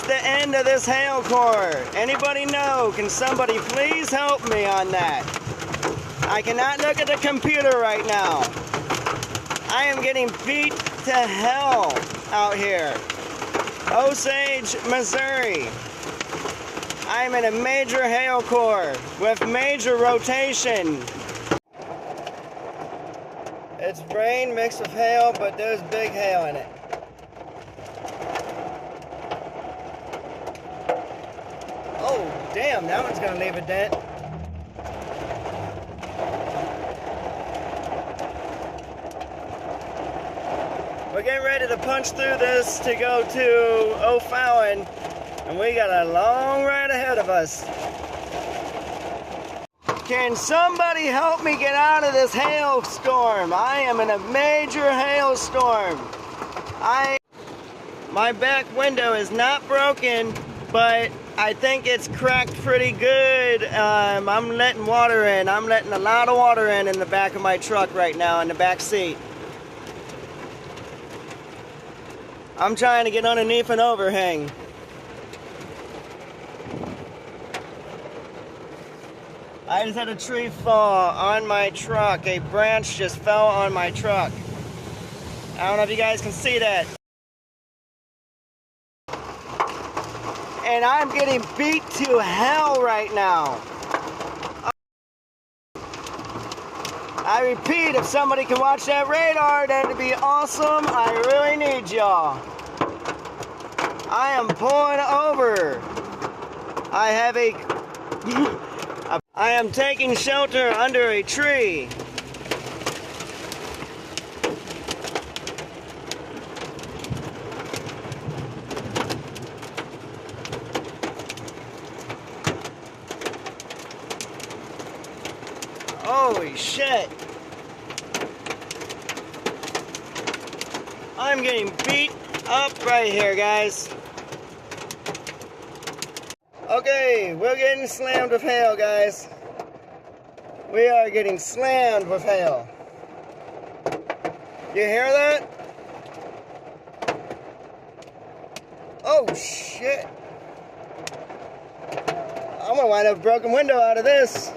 the end of this hail core. Anybody know? Can somebody please help me on that? I cannot look at the computer right now. I am getting beat to hell out here. Osage, Missouri. I'm in a major hail core with major rotation. It's rain mixed with hail, but there's big hail in it. Oh, damn, that one's gonna leave a dent. We're getting ready to punch through this to go to O'Fallon, and we got a long ride ahead of us. Can somebody help me get out of this hailstorm? I am in a major hailstorm. My back window is not broken, but I think it's cracked pretty good. I'm letting water in. I'm letting a lot of water in the back of my truck right now in the back seat. I'm trying to get underneath an overhang. I just had a tree fall on my truck. A branch just fell on my truck. I don't know if you guys can see that. And I'm getting beat to hell right now. I repeat, if somebody can watch that radar, that'd be awesome. I really need y'all. I am pulling over. I am taking shelter under a tree. Holy shit. I'm getting beat up right here, guys. Okay, we're getting slammed with hail, guys. We are getting slammed with hail. You hear that? Oh shit. I'm gonna wind up a broken window out of this.